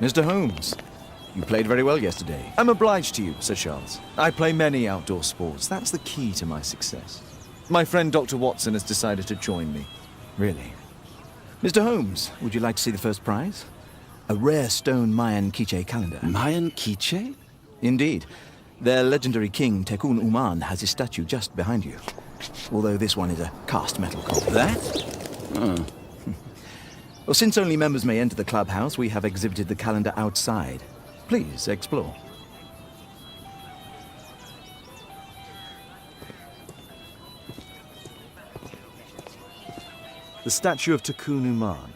Mr. Holmes, you played very well yesterday. I'm obliged to you, Sir Charles. I play many outdoor sports. That's the key to my success. My friend Dr. Watson has decided to join me. Really? Mr. Holmes, would you like to see the first prize? A rare stone Mayan quiche calendar. Mayan quiche? Indeed. Their legendary king, Tekuna Umana, has his statue just behind you. Although this one is a cast metal copy. That? Well, since only members may enter the clubhouse, we have exhibited the calendar outside. Please, explore. The statue of Tekuna Umana.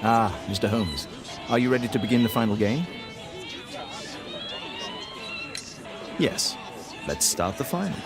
Ah, Mr. Holmes. Are you ready to begin the final game? Yes. Let's start the final.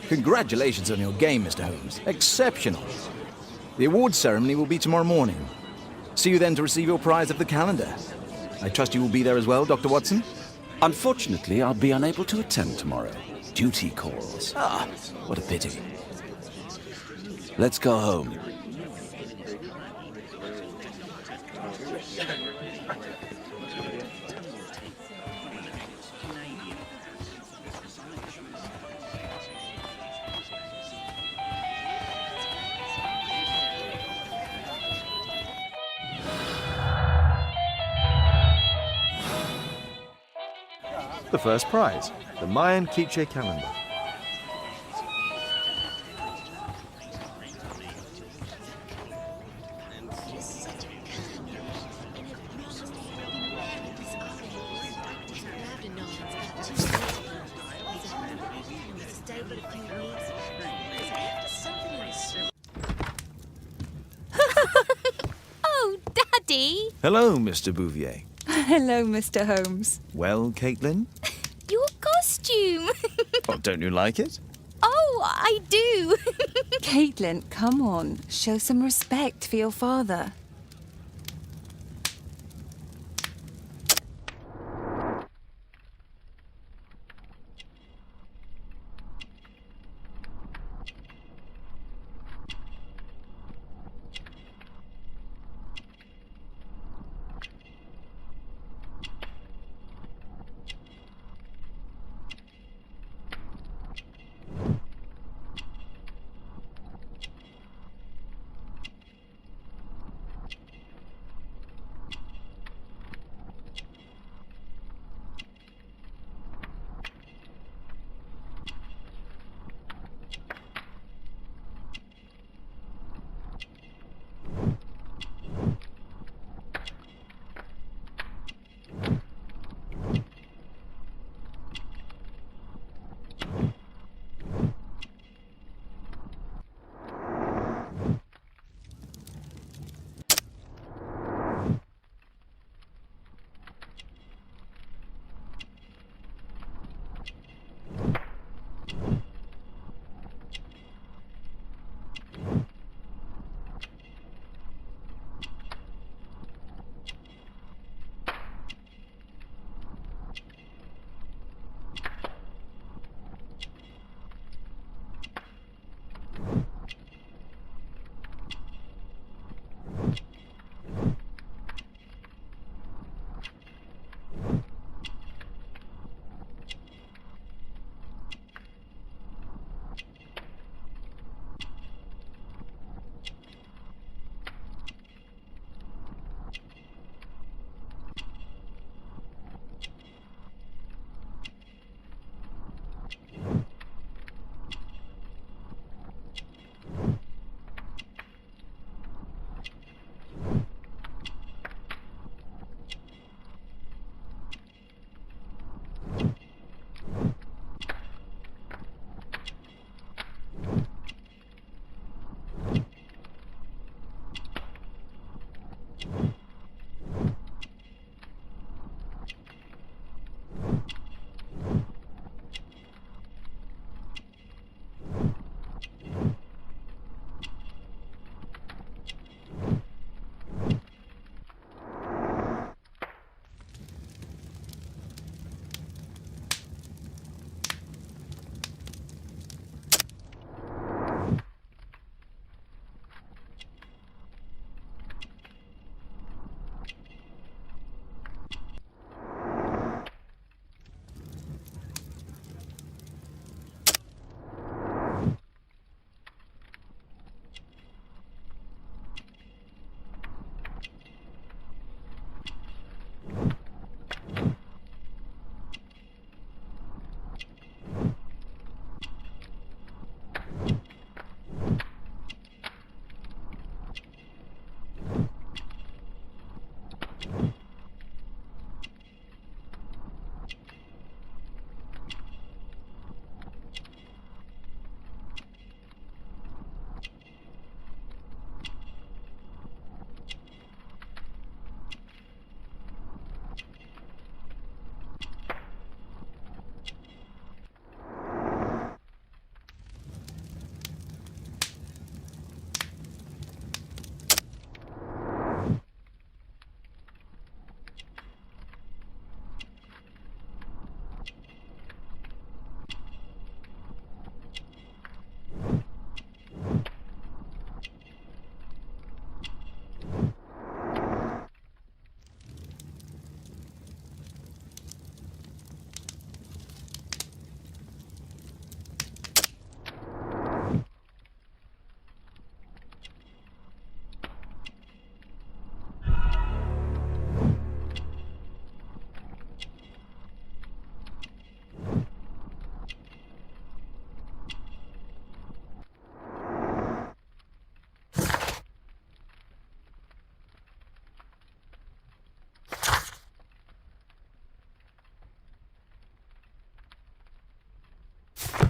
Congratulations on your game, Mr. Holmes. Exceptional. The awards ceremony will be tomorrow morning. See you then to receive your prize of the calendar. I trust you will be there as well, Dr. Watson? Unfortunately, I'll be unable to attend tomorrow. Duty calls. Ah, what a pity. Let's go home. The first prize, the Mayan Quiche calendar. Oh, Daddy! Hello, Mr. Bouvier. Hello, Mr. Holmes. Well, Caitlin? Your costume! Oh, don't you like it? Oh, I do! Caitlin, come on. Show some respect for your father.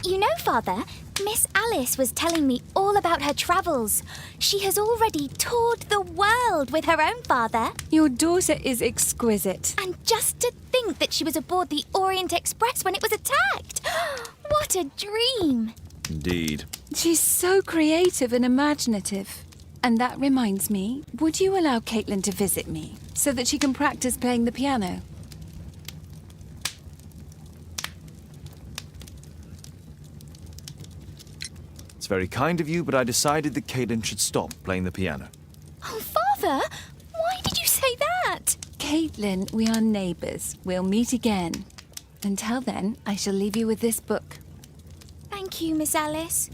You know, Father, Miss Alice was telling me all about her travels. She has already toured the world with her own father. Your daughter is exquisite. And just to think that she was aboard the Orient Express when it was attacked. What a dream. Indeed. She's so creative and imaginative. And that reminds me, would you allow Caitlin to visit me so that she can practice playing the piano? It's very kind of you, but I decided that Caitlin should stop playing the piano. Oh, Father, why did you say that? Caitlin, we are neighbours. We'll meet again. Until then, I shall leave you with this book. Thank you, Miss Alice.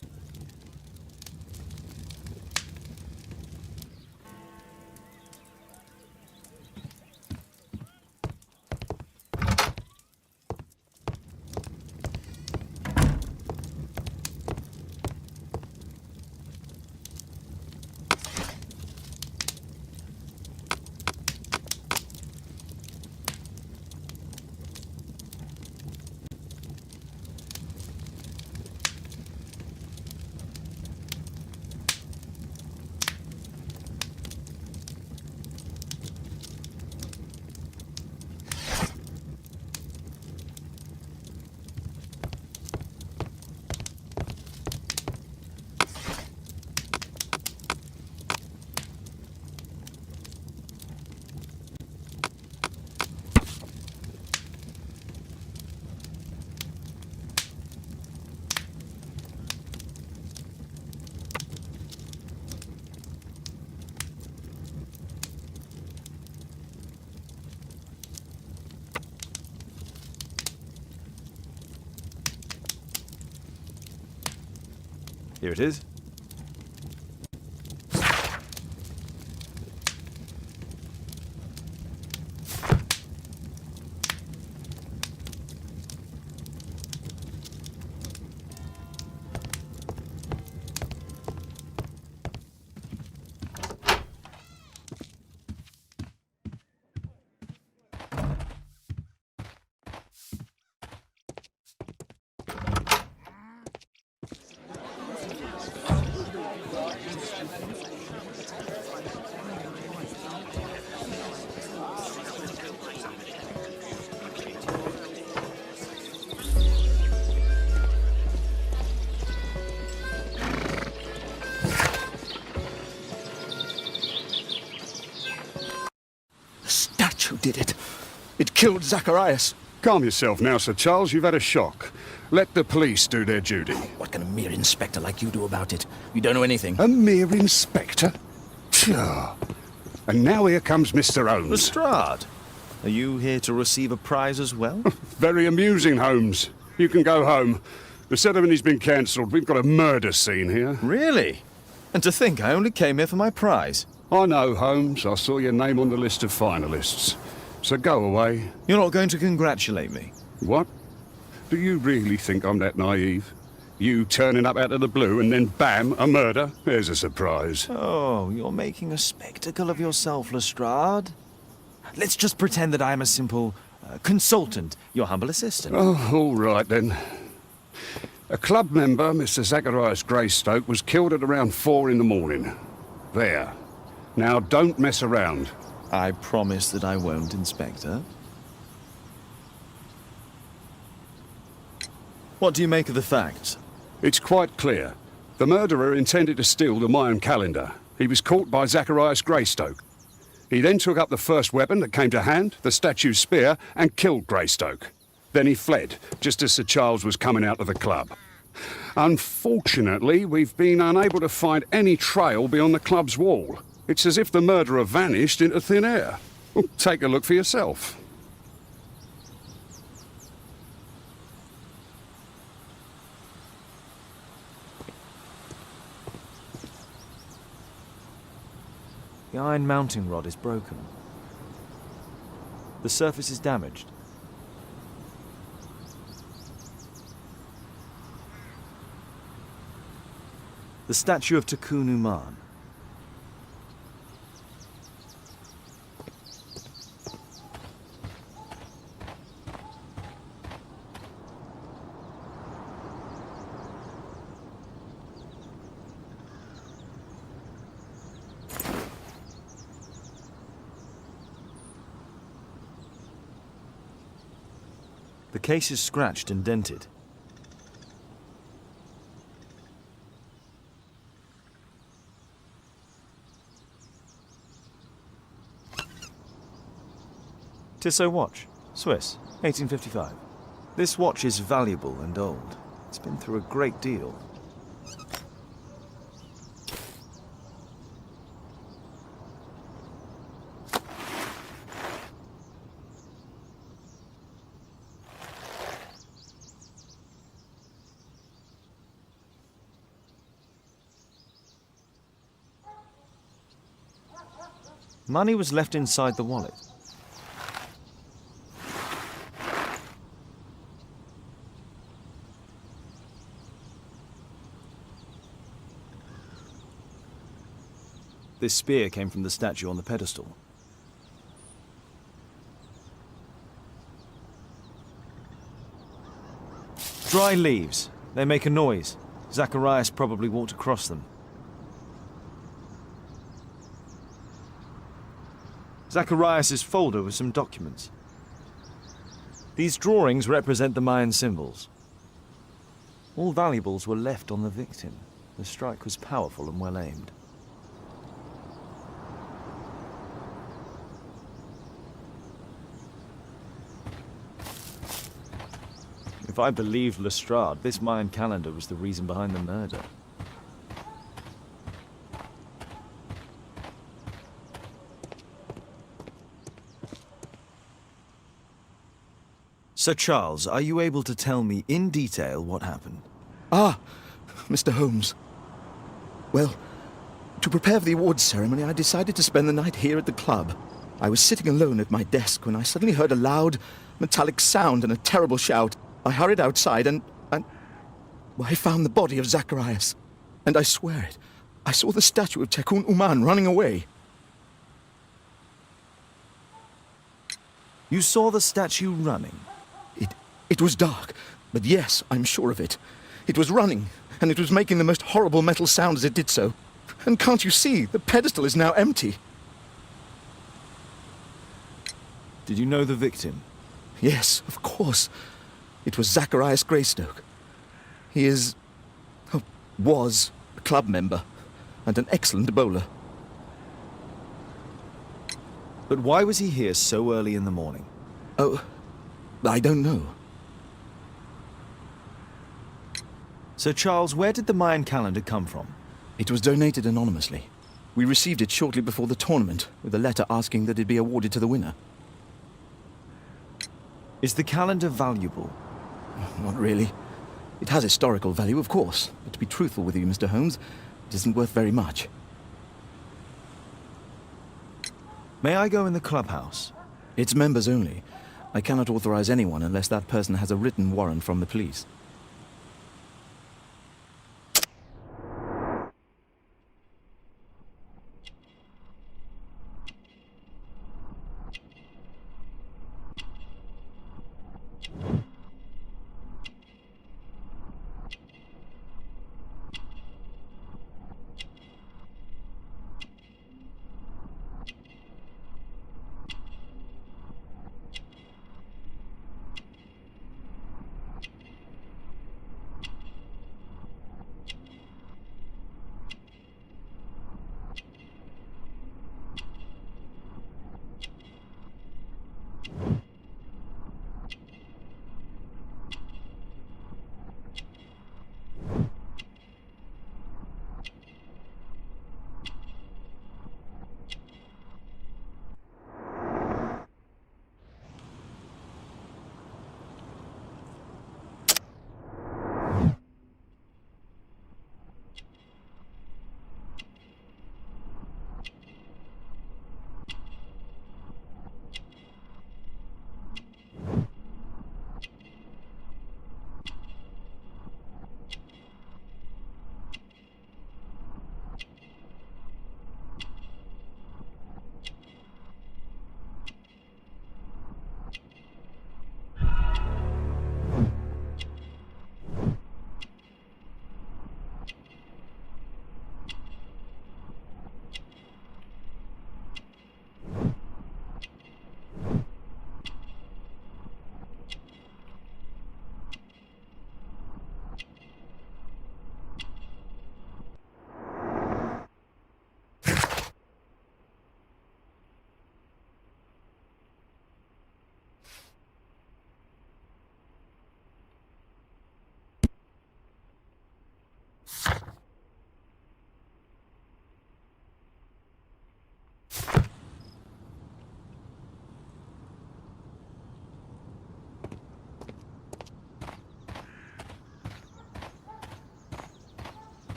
Here it is. Who did it? It killed Zacharias. Calm yourself now, Sir Charles. You've had a shock. Let the police do their duty. What can a mere inspector like you do about it? You don't know anything. A mere inspector? Phew. And now here comes Mr. Holmes. Lestrade, are you here to receive a prize as well? Very amusing, Holmes. You can go home. The ceremony's been cancelled. We've got a murder scene here. Really? And to think I only came here for my prize. I know, Holmes. I saw your name on the list of finalists. So go away. You're not going to congratulate me? What? Do you really think I'm that naive? You turning up out of the blue and then bam, a murder? There's a surprise. Oh, you're making a spectacle of yourself, Lestrade. Let's just pretend that I am a simple consultant, your humble assistant. Oh, all right then. A club member, Mr. Zacharias Greystoke, was killed at around 4 in the morning. There. Now, don't mess around. I promise that I won't, Inspector. What do you make of the facts? It's quite clear. The murderer intended to steal the Mayan calendar. He was caught by Zacharias Greystoke. He then took up the first weapon that came to hand, the statue's spear, and killed Greystoke. Then he fled, just as Sir Charles was coming out of the club. Unfortunately, we've been unable to find any trail beyond the club's wall. It's as if the murderer vanished into thin air. Well, take a look for yourself. The iron mounting rod is broken. The surface is damaged. The statue of Tekuna Umana. The case is scratched and dented. Tissot watch, Swiss, 1855. This watch is valuable and old. It's been through a great deal. Money was left inside the wallet. This spear came from the statue on the pedestal. Dry leaves. They make a noise. Zacharias probably walked across them. Zacharias' folder with some documents. These drawings represent the Mayan symbols. All valuables were left on the victim. The strike was powerful and well aimed. If I believed Lestrade, this Mayan calendar was the reason behind the murder. Sir Charles, are you able to tell me in detail what happened? Ah, Mr. Holmes. Well, to prepare for the awards ceremony, I decided to spend the night here at the club. I was sitting alone at my desk when I suddenly heard a loud, metallic sound and a terrible shout. I hurried outside and well, I found the body of Zacharias. And I swear it, I saw the statue of Tekuna Umana running away. You saw the statue running? It was dark, but yes, I'm sure of it. It was running, and it was making the most horrible metal sound as it did so. And can't you see, the pedestal is now empty. Did you know the victim? Yes, of course. It was Zacharias Greystoke. He was a club member, and an excellent bowler. But why was he here so early in the morning? Oh, I don't know. Sir Charles, where did the Mayan calendar come from? It was donated anonymously. We received it shortly before the tournament, with a letter asking that it be awarded to the winner. Is the calendar valuable? Not really. It has historical value, of course. But to be truthful with you, Mr. Holmes, it isn't worth very much. May I go in the clubhouse? It's members only. I cannot authorize anyone unless that person has a written warrant from the police.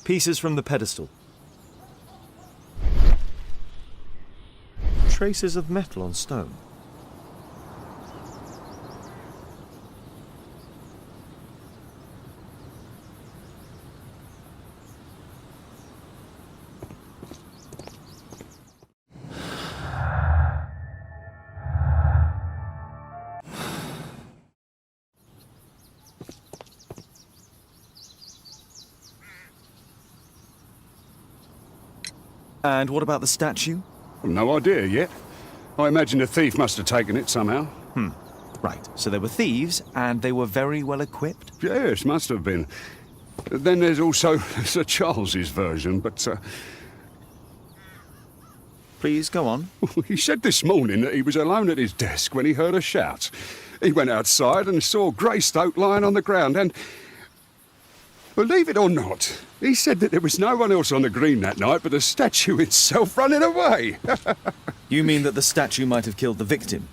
Pieces from the pedestal. Traces of metal on stone. And what about the statue? No idea yet. I imagine a thief must have taken it somehow. Right, so they were thieves, and they were very well equipped? Yes, must have been. Then there's also Sir Charles's version, but Please, go on. he said this morning that he was alone at his desk when he heard a shout. He went outside and saw Greystoke lying on the ground and... Believe it or not, he said that there was no one else on the green that night but the statue itself running away. You mean that the statue might have killed the victim?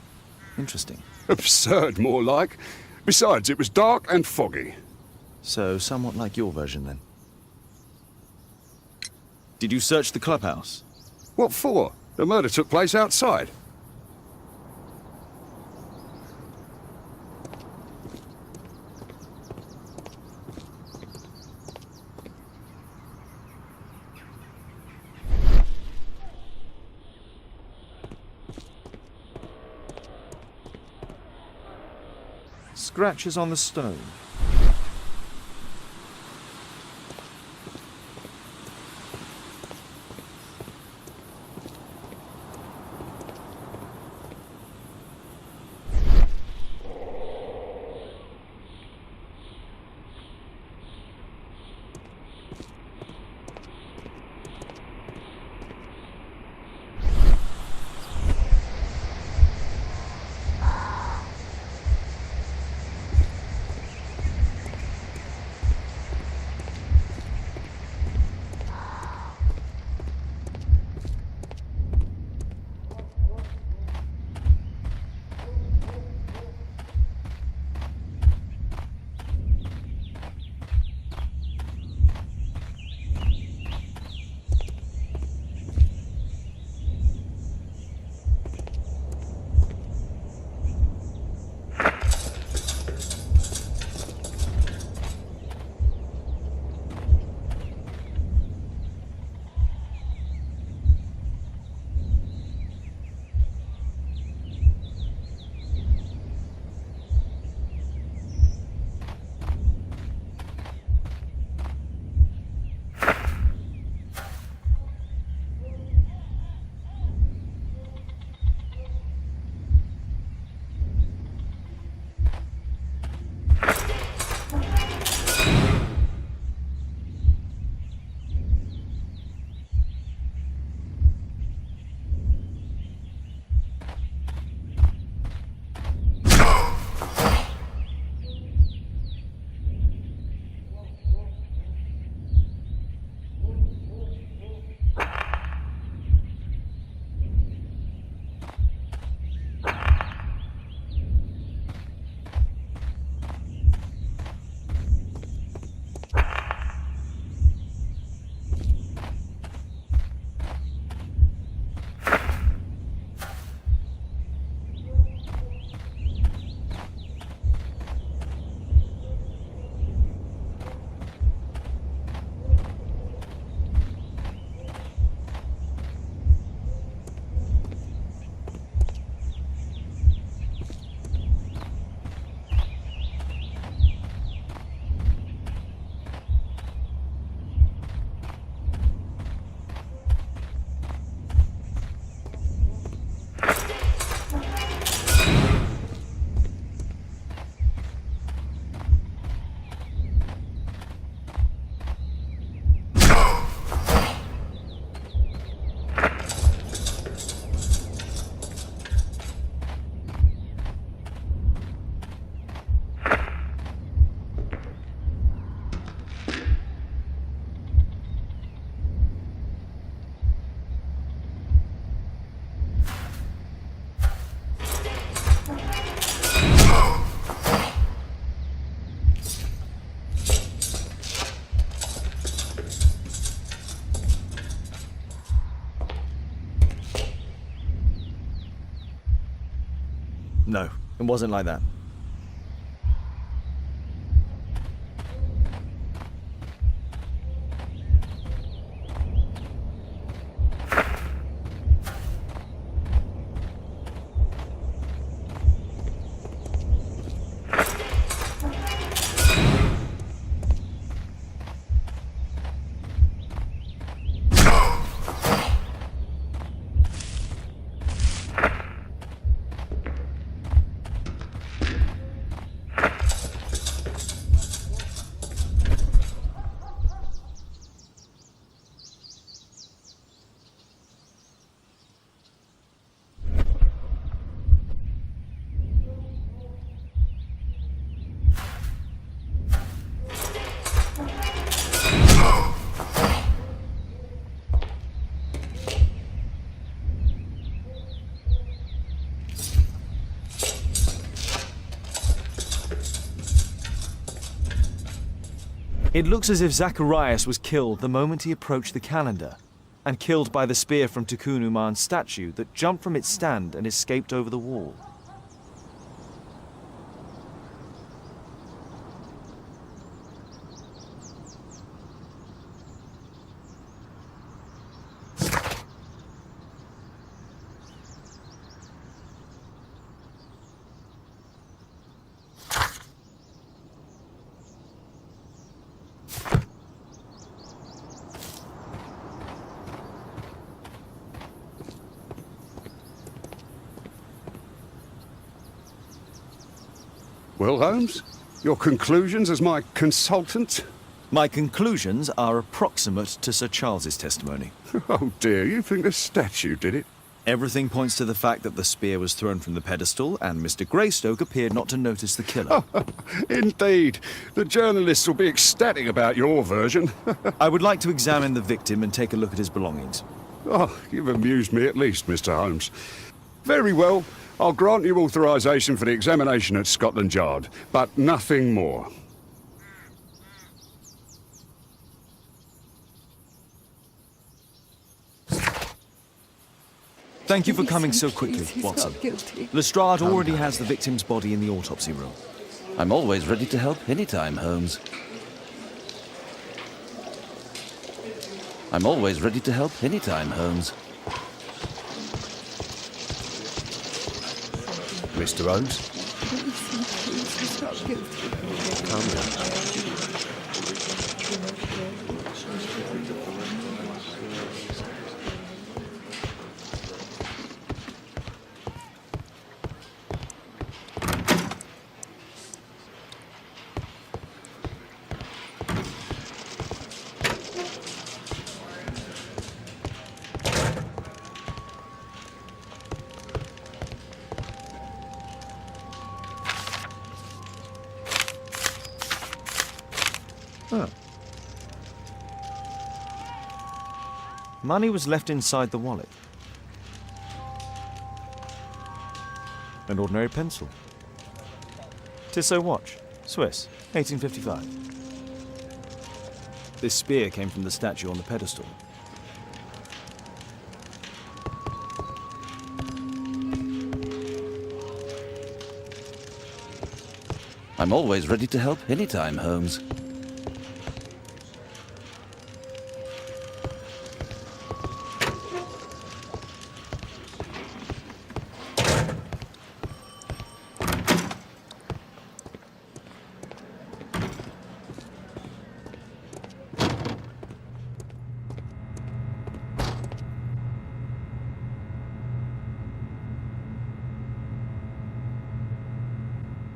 Interesting. Absurd, more like. Besides, it was dark and foggy. So, somewhat like your version, then. Did you search the clubhouse? What for? The murder took place outside. Scratches on the stone. No, it wasn't like that. It looks as if Zacharias was killed the moment he approached the calendar, and killed by the spear from Tekuna Uman's statue that jumped from its stand and escaped over the wall. Well, Holmes, your conclusions as my consultant? My conclusions are approximate to Sir Charles's testimony. Oh dear, you think the statue did it? Everything points to the fact that the spear was thrown from the pedestal and Mr. Greystoke appeared not to notice the killer. Indeed. The journalists will be ecstatic about your version. I would like to examine the victim and take a look at his belongings. Oh, you've amused me at least, Mr. Holmes. Very well. I'll grant you authorization for the examination at Scotland Yard, but nothing more. Thank you for coming so quickly, Watson. Lestrade already has the victim's body in the autopsy room. I'm always ready to help anytime, Holmes. I'm always ready to help anytime, Holmes. Mr. Holmes? Calm down. Oh. Money was left inside the wallet. An ordinary pencil. Tissot watch, Swiss, 1855. This spear came from the statue on the pedestal. I'm always ready to help anytime, Holmes.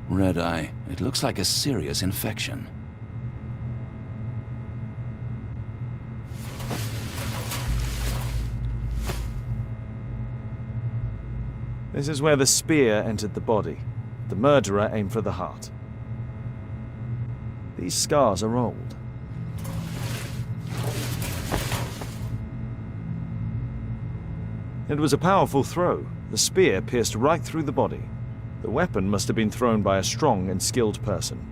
Red eye. It looks like a serious infection. This is where the spear entered the body. The murderer aimed for the heart. These scars are old. It was a powerful throw. The spear pierced right through the body. The weapon must have been thrown by a strong and skilled person.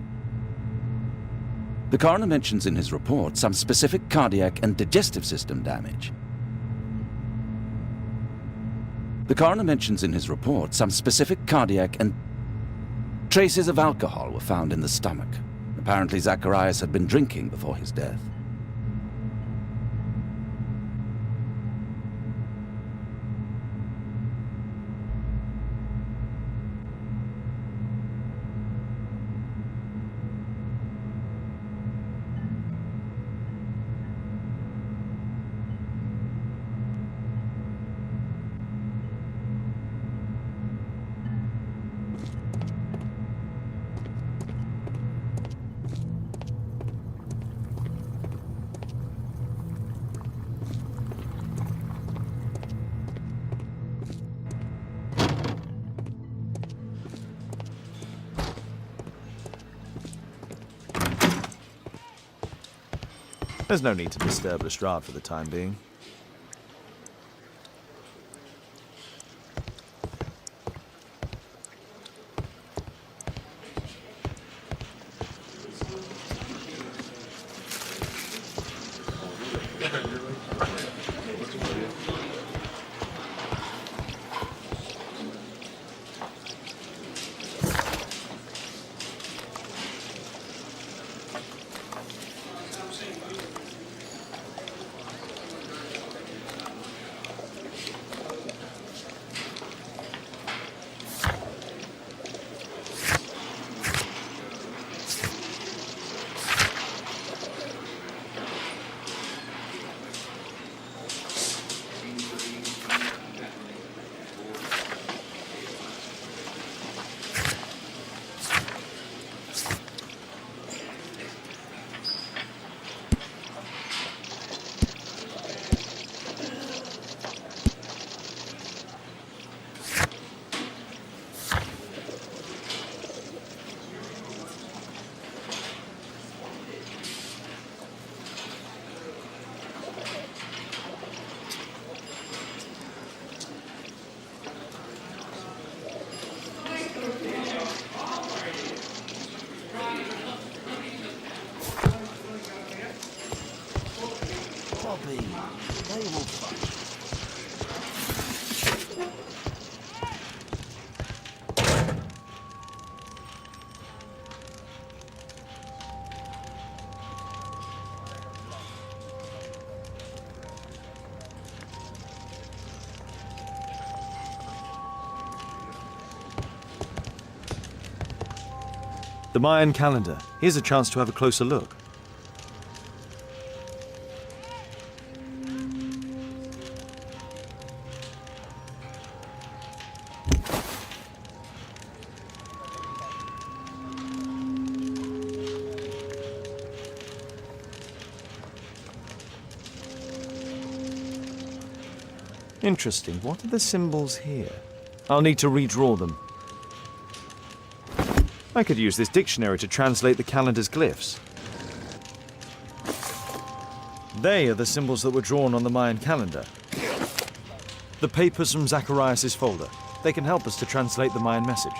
The coroner mentions in his report some specific cardiac and digestive system damage. The coroner mentions in his report some specific cardiac and traces of alcohol were found in the stomach. Apparently Zacharias had been drinking before his death. There's no need to disturb Lestrade for the time being. The Mayan calendar. Here's a chance to have a closer look. Interesting. What are the symbols here? I'll need to redraw them. I could use this dictionary to translate the calendar's glyphs. They are the symbols that were drawn on the Mayan calendar. The papers from Zacharias' folder. They can help us to translate the Mayan message.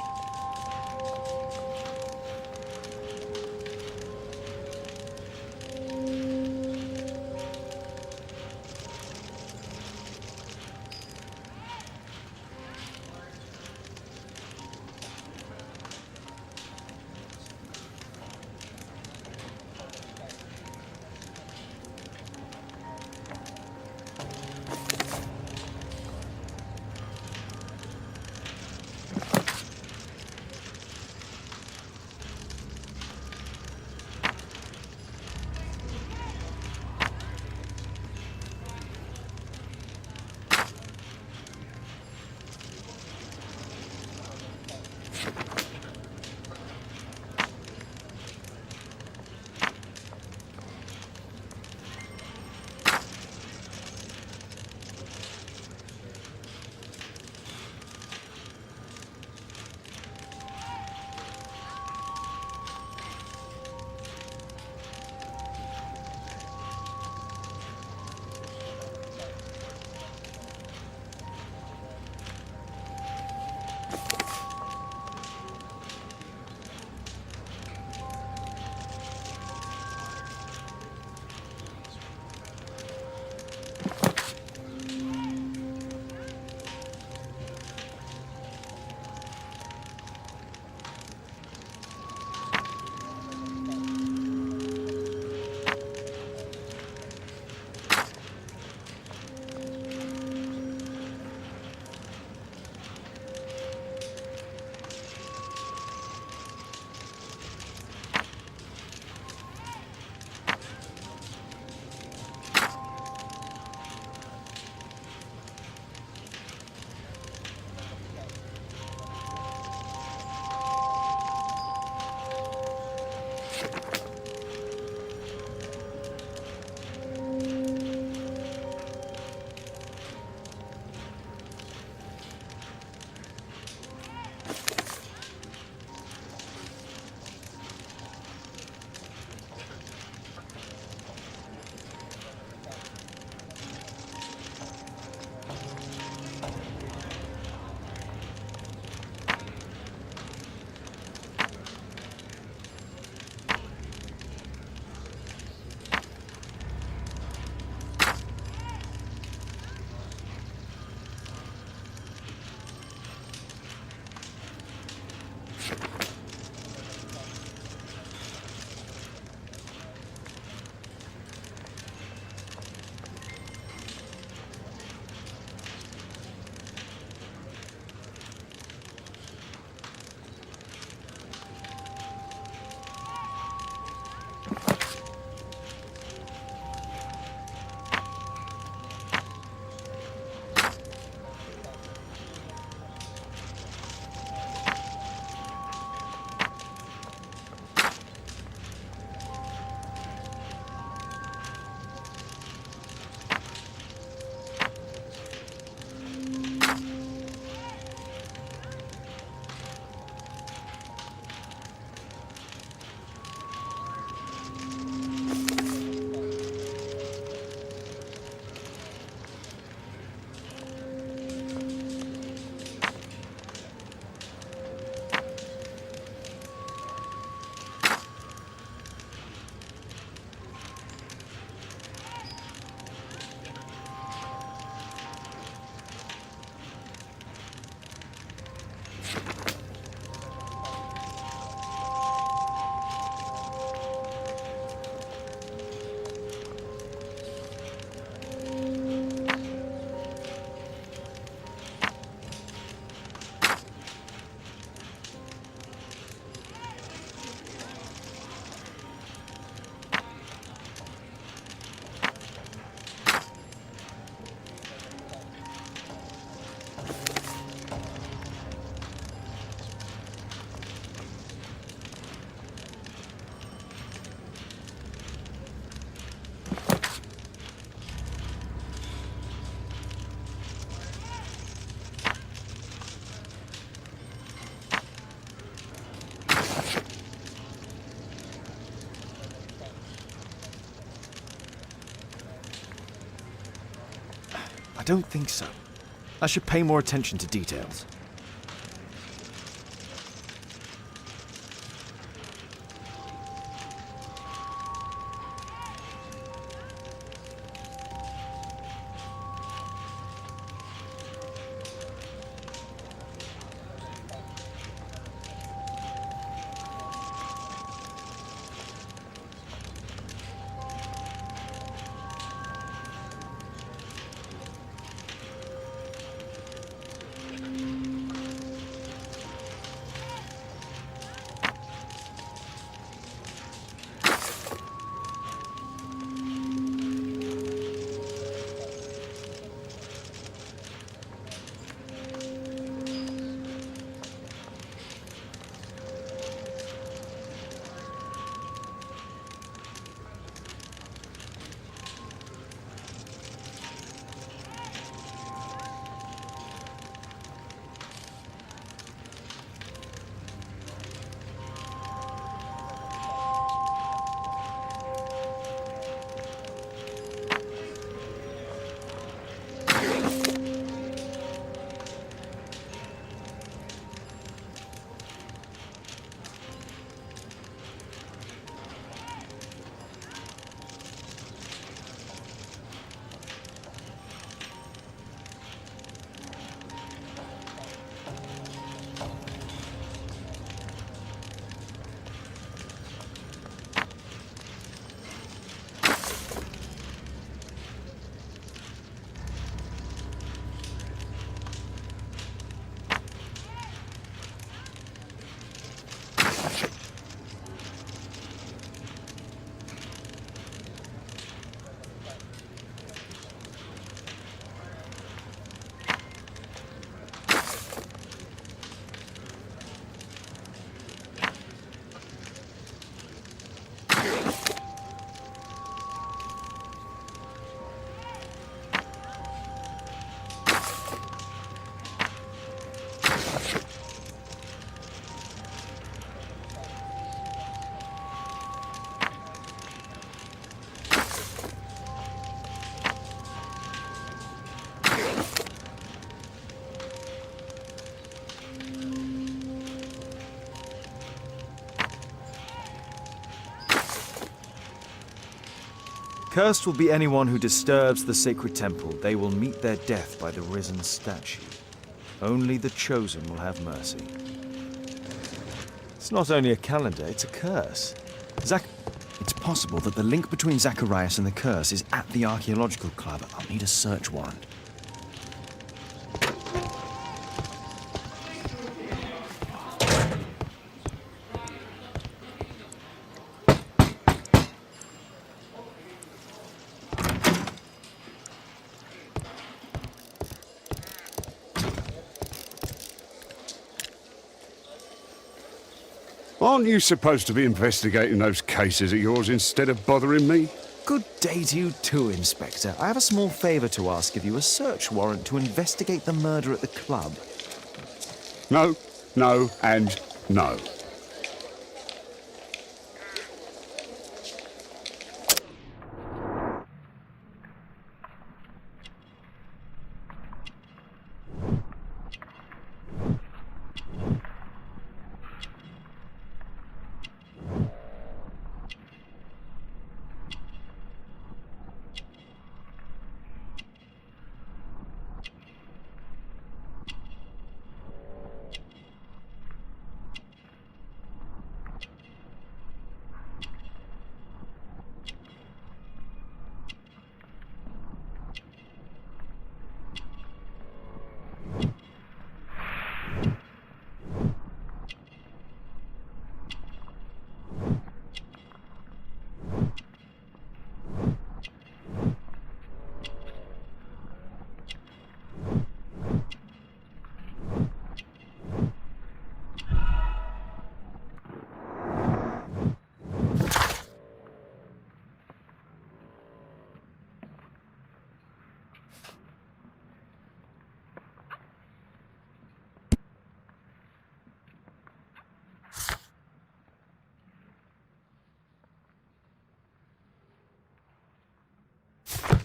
don't think so. I should pay more attention to details. Cursed will be anyone who disturbs the sacred temple. They will meet their death by the risen statue. Only the chosen will have mercy. It's not only a calendar, it's a curse. It's possible that the link between Zacharias and the curse is at the archaeological club. I'll need a search warrant. Aren't you supposed to be investigating those cases of yours instead of bothering me? Good day to you too, Inspector. I have a small favour to ask of you, a search warrant to investigate the murder at the club. No, no, and no.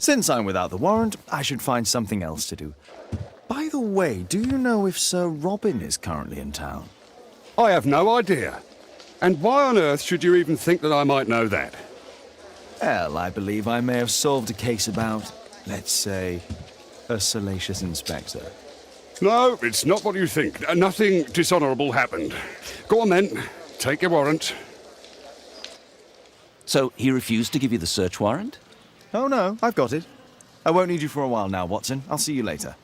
Since I'm without the warrant, I should find something else to do. By the way, do you know if Sir Robin is currently in town? I have no idea. And why on earth should you even think that I might know that? Well, I believe I may have solved a case about, let's say, a salacious inspector. No, it's not what you think. Nothing dishonourable happened. Go on then, take your warrant. So he refused to give you the search warrant? Oh no, I've got it. I won't need you for a while now, Watson. I'll see you later.